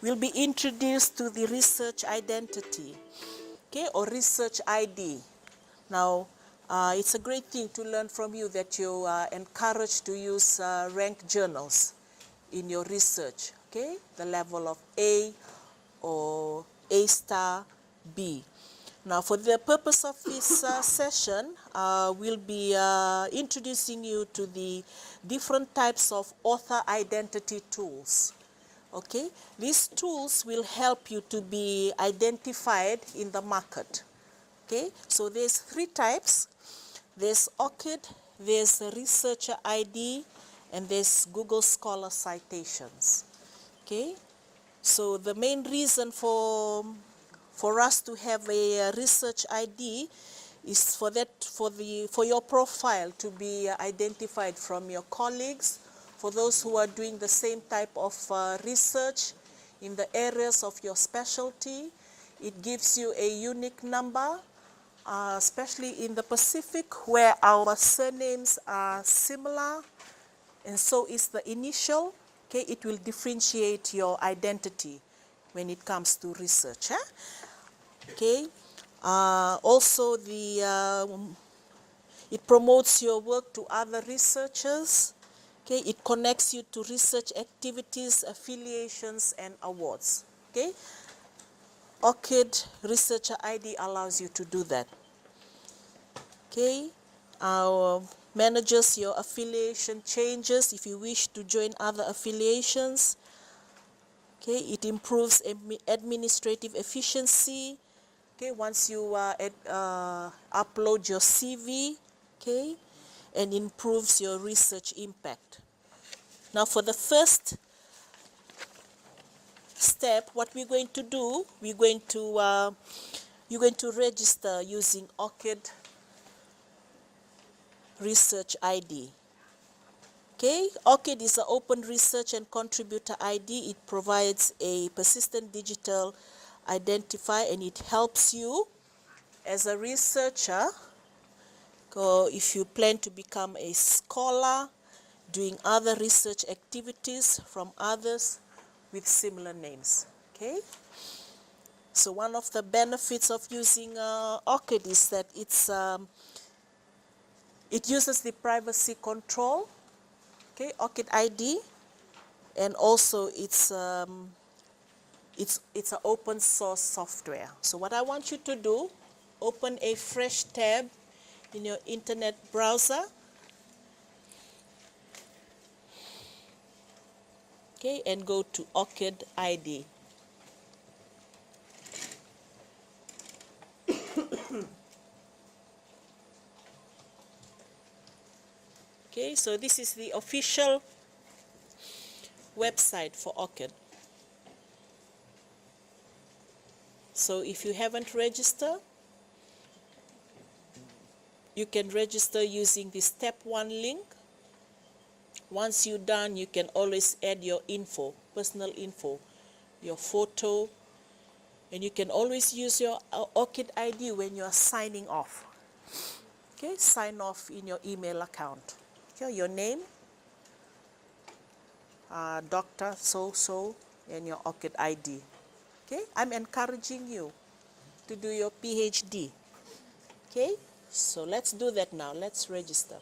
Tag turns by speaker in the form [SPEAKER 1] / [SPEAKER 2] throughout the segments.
[SPEAKER 1] we'll be introduced to the research identity, okay, or research ID. Now, it's a great thing to learn from you that you are encouraged to use ranked journals in your research, okay, the level of A or A star, B. Now, for the purpose of this session, we'll be introducing you to the different types of author identity tools. Okay, these tools will help you to be identified in the market. Okay, so there's 3 types. There's ORCID, there's Researcher ID, and there's Google Scholar Citations. Okay, so the main reason for us to have a research ID is for your profile to be identified from your colleagues, for those who are doing the same type of research in the areas of your specialty. It gives you a unique number, especially in the Pacific, where our surnames are similar, and so is the initial. Okay, it will differentiate your identity when it comes to research. Okay, also it promotes your work to other researchers. Okay, it connects you to research activities, affiliations, and awards. Okay, ORCID Researcher ID allows you to do that. Okay, manages your affiliation changes if you wish to join other affiliations. Okay, it improves administrative efficiency. Okay, once you upload your CV, okay, and improves your research impact. Now, for the first step, what we're going to do, you're going to register using ORCID Research ID. Okay, ORCID is an open research and contributor ID. It provides a persistent digital identifier, and it helps you as a researcher, if you plan to become a scholar, doing other research activities from others with similar names. Okay, so one of the benefits of using ORCID is that it uses the privacy control. Okay, ORCID ID, and also it's an open source software. So what I want you to do, open a fresh tab in your internet browser. Okay, and go to ORCID ID. Okay, so this is the official website for ORCID. So if you haven't registered, you can register using the step 1 link. Once you're done, you can always add your info, personal info, your photo, and you can always use your ORCID ID when you are signing off. Okay, sign off in your email account. Okay, your name, Dr. So-so, and your ORCID ID. Okay, I'm encouraging you to do your PhD. Okay, so let's do that now. Let's register.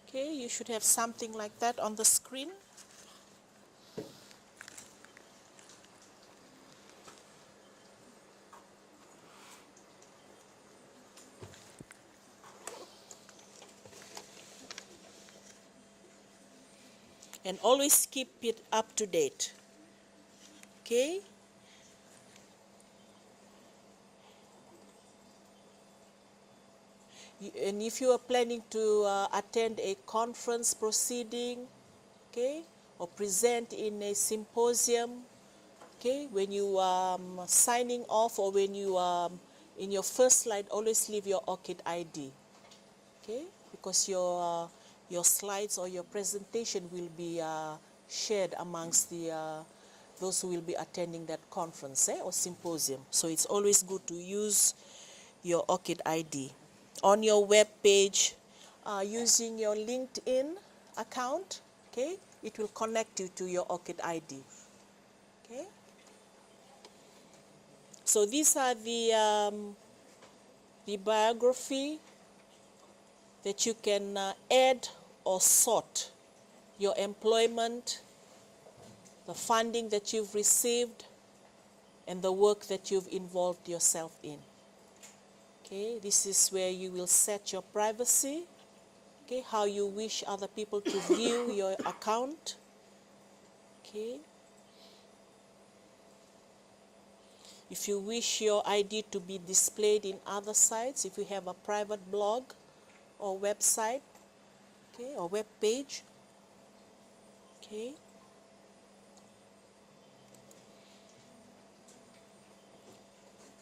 [SPEAKER 1] Okay, you should have something like that on the screen. And always keep it up to date. Okay? And if you are planning to attend a conference proceeding, okay, or present in a symposium, okay, when you signing off or when you in your first slide, always leave your ORCID ID, okay, because your slides or your presentation will be shared amongst the those who will be attending that conference or symposium. So it's always good to use your ORCID ID. On your web page, using your LinkedIn account, okay, it will connect you to your ORCID ID. Okay. So these are the biography that you can add or sort your employment, the funding that you've received, and the work that you've involved yourself in. Okay, this is where you will set your privacy, okay, how you wish other people to view your account. Okay. If you wish your ID to be displayed in other sites, if you have a private blog or website, okay, or web page, okay.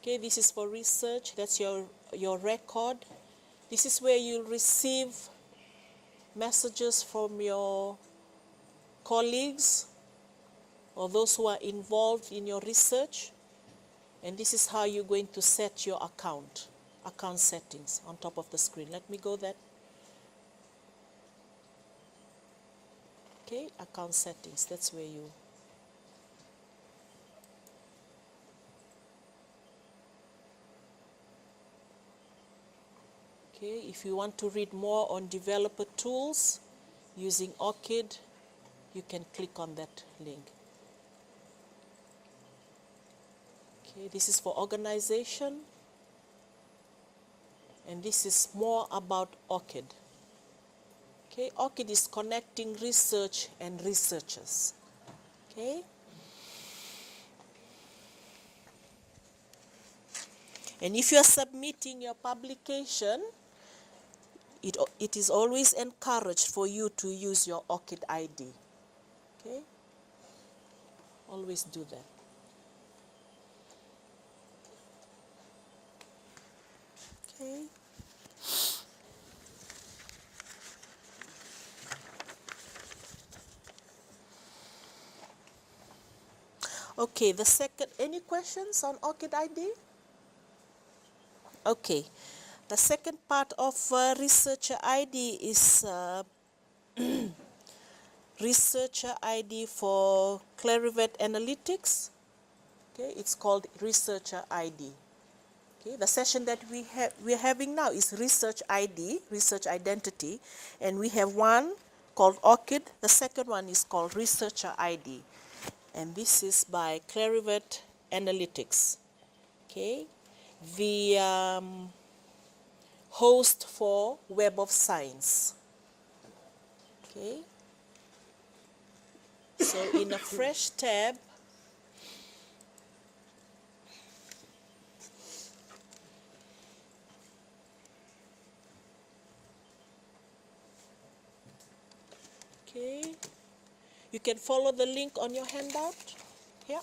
[SPEAKER 1] Okay, this is for research, that's your record. This is where you'll receive messages from your colleagues or those who are involved in your research. And this is how you're going to set your account settings on top of the screen. Let me go that. Okay, account settings, that's where you. Okay, if you want to read more on developer tools using ORCID, you can click on that link. Okay, this is for organization, and this is more about ORCID. Okay, ORCID is connecting research and researchers. Okay. And if you are submitting your publication, it is always encouraged for you to use your ORCID ID. Okay? Always do that. Okay. Okay, the second, any questions on ORCID ID? Okay, the second part of researcher ID is researcher ID for Clarivet Analytics. Okay, it's called researcher ID. Okay, the session that we're having now is research ID, research identity, and we have one called ORCID. The second one is called researcher ID, and this is by Clarivet Analytics. Okay, the host for Web of Science. Okay, so in a fresh tab, okay, you can follow the link on your handout here.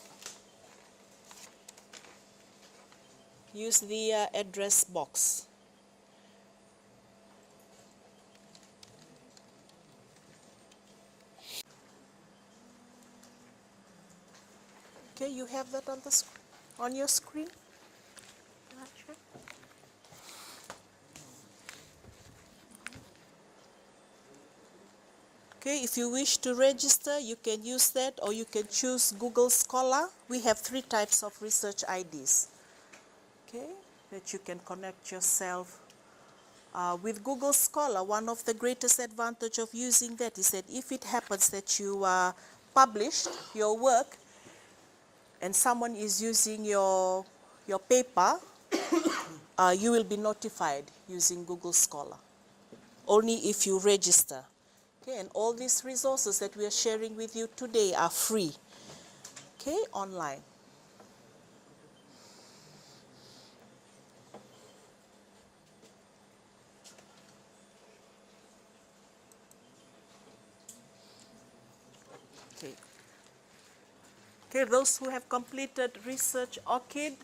[SPEAKER 1] Use the address box. Okay, you have that on your screen. Okay, if you wish to register, you can use that, or you can choose Google Scholar. We have 3 types of research IDs. Okay, that you can connect yourself. With Google Scholar, one of the greatest advantage of using that is that if it happens that you published your work and someone is using your paper, you will be notified using Google Scholar, only if you register. Okay, and all these resources that we are sharing with you today are free, okay, online. Okay, those who have completed Research ORCID,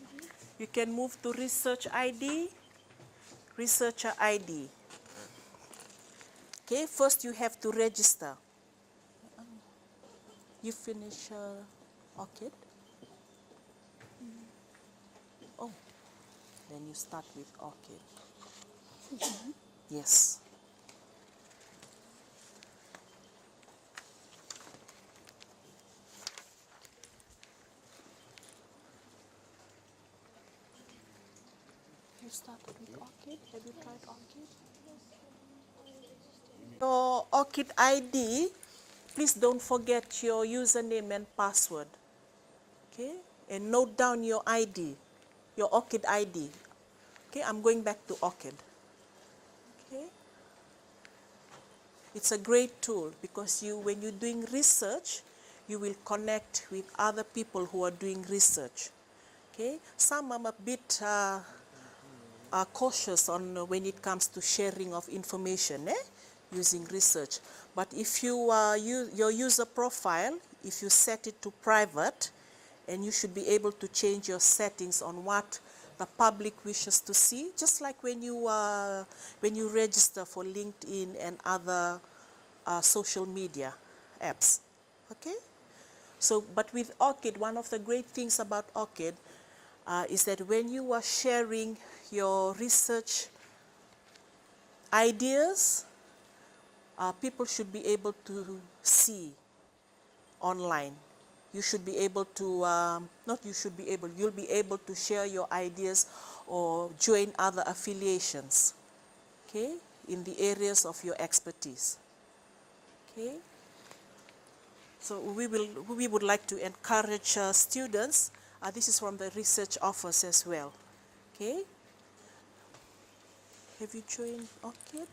[SPEAKER 1] you can move to Research ID, Researcher ID. Okay, first you have to register. You finish ORCID? Oh, then you start with ORCID. Yes. You started with ORCID? Have you tried ORCID? Your ORCID ID, please don't forget your username and password. Okay? And note down your ID, your ORCID ID. Okay, I'm going back to ORCID. Okay? It's a great tool because when you're doing research, you will connect with other people who are doing research. Okay? Some are a bit cautious on when it comes to sharing of information using research. But if you your user profile, if you set it to private, and you should be able to change your settings on what the public wishes to see, just like when you register for LinkedIn and other social media apps. Okay? So, but with ORCID, one of the great things about ORCID is that when you are sharing your research ideas, people should be able to see online. You should be able to, not you should be able, you'll be able to share your ideas or join other affiliations, okay, in the areas of your expertise. Okay? So we would like to encourage students, this is from the research office as well, okay? Have you joined ORCID?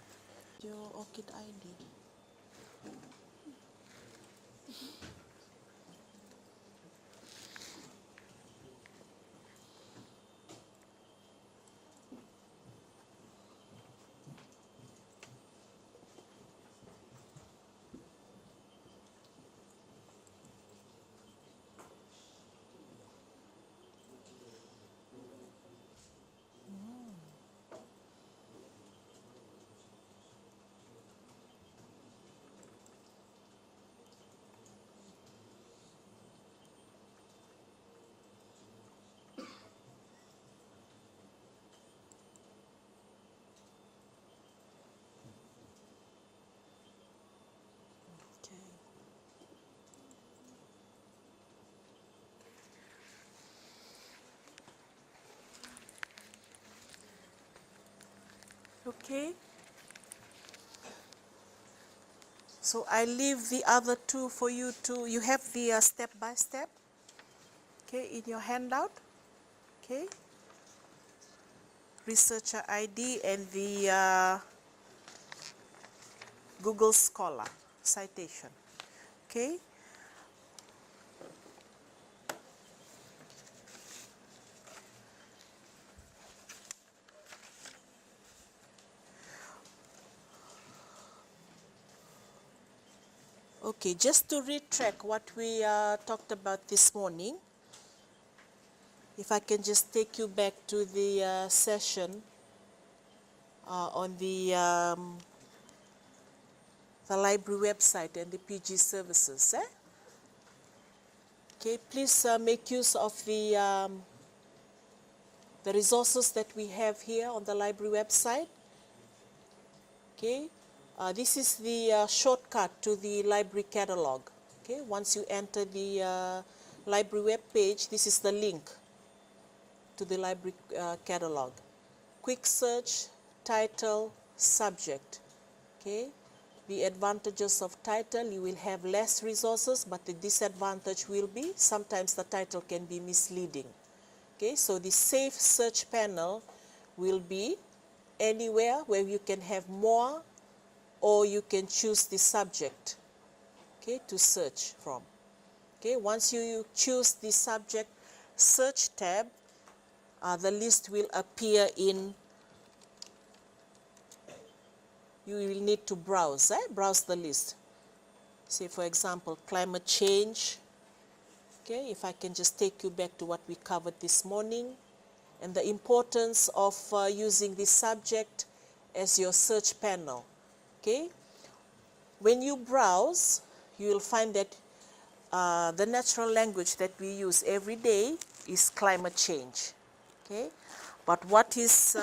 [SPEAKER 1] Your ORCID ID. Okay. So I leave the other two for you to, you have the step by step, okay, in your handout, okay? Researcher ID and the Google Scholar citation, okay? Okay, just to retrack what we talked about this morning, if I can just take you back to the session on the library website and the PG services. Okay, please make use of the resources that we have here on the library website. Okay, this is the shortcut to the library catalog. Okay, once you enter the library web page, this is the link to the library catalog. Quick search, title, subject. Okay, the advantages of title, you will have less resources, but the disadvantage will be sometimes the title can be misleading. Okay, so the safe search panel will be anywhere where you can have more, or you can choose the subject, okay, to search from. Okay, once you choose the subject search tab, the list will appear in, you will need to browse, browse the list. Say for example, climate change, Okay, if I can just take you back to what we covered this morning and the importance of using this subject as your search panel. Okay, when you browse, you will find that the natural language that we use every day is climate change. Okay, but what is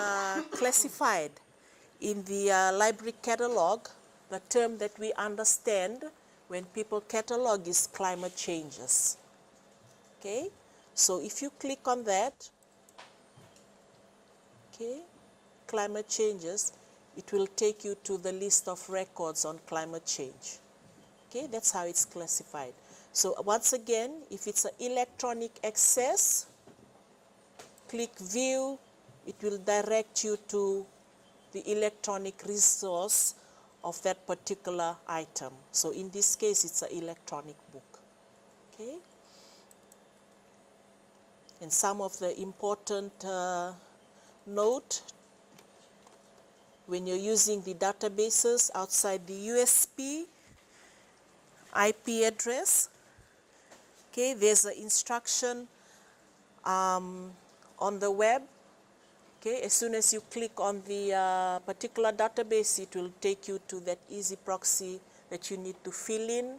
[SPEAKER 1] classified in the library catalog, the term that we understand when people catalog is climate changes. Okay, so if you click on that, okay, climate changes, it will take you to the list of records on climate change. Okay, that's how it's classified. So once again, if it's an electronic access, click view, it will direct you to the electronic resource of that particular item. So in this case, it's an electronic book. Okay, and some of the important note when you're using the databases outside the USP IP address, okay, there's an instruction on the web. Okay, as soon as you click on the particular database, it will take you to that easy proxy that you need to fill in.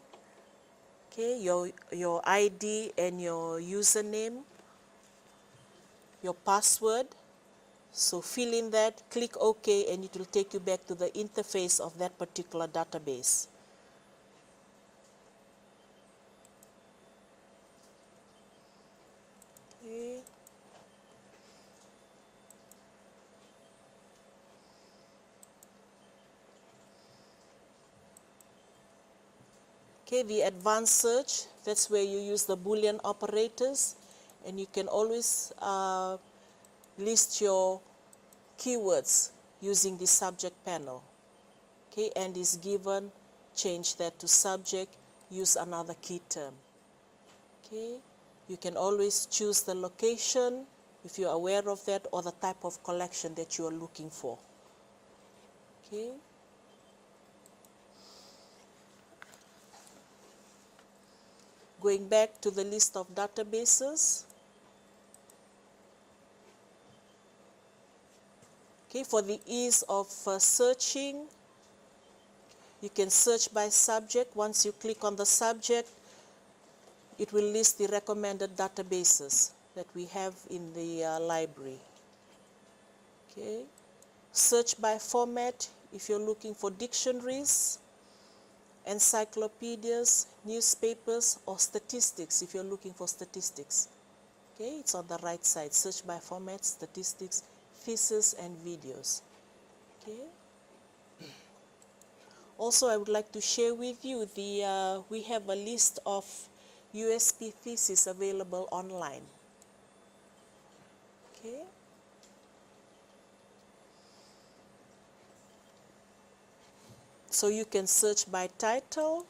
[SPEAKER 1] Okay, your ID and your username, your password. So fill in that, click OK, and it will take you back to the interface of that particular database. Okay. Okay, the advanced search, that's where you use the Boolean operators, and you can always list your keywords using the subject panel. Okay, and is given, change that to subject, use another key term. Okay, you can always choose the location if you're aware of that, or the type of collection that you are looking for. Okay. Going back to the list of databases. Okay, for the ease of searching, you can search by subject. Once you click on the subject, it will list the recommended databases that we have in the library. Okay. Search by format if you're looking for dictionaries, encyclopedias, newspapers, or statistics if you're looking for statistics. Okay, it's on the right side. Search by format, statistics, thesis, and videos. Okay. Also, I would like to share with you we have a list of USP theses available online. Okay. So you can search by title.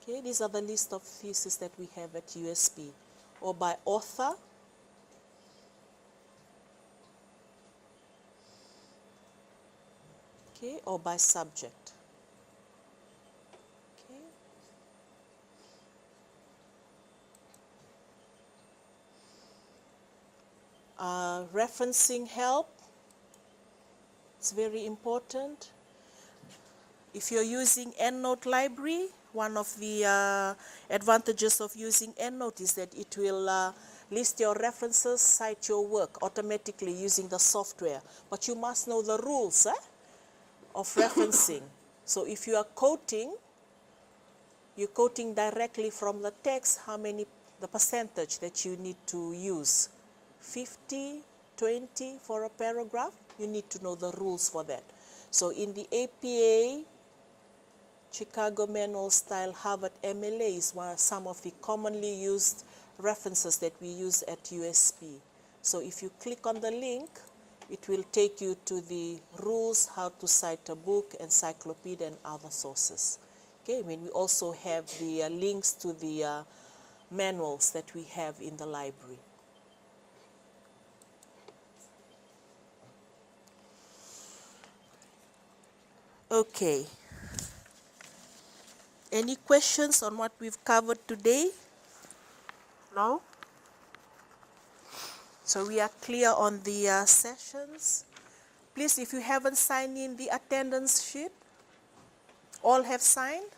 [SPEAKER 1] Okay, these are the list of theses that we have at USP, or by author. Okay, or by subject. Okay. Referencing help, it's very important. If you're using EndNote library, one of the advantages of using EndNote is that it will list your references, cite your work automatically using the software. But you must know the rules of referencing. So if you are quoting, you're quoting directly from the text, the percentage that you need to use. 50, 20 for a paragraph, you need to know the rules for that. So in the APA, Chicago Manual Style Harvard MLA is some of the commonly used references that we use at USP. So if you click on the link, it will take you to the rules, how to cite a book, encyclopedia, and other sources. Okay, we also have the links to the manuals that we have in the library. Okay. Any questions on what we've covered today? No? So we are clear on the sessions. Please, if you haven't signed in the attendance sheet, all have signed?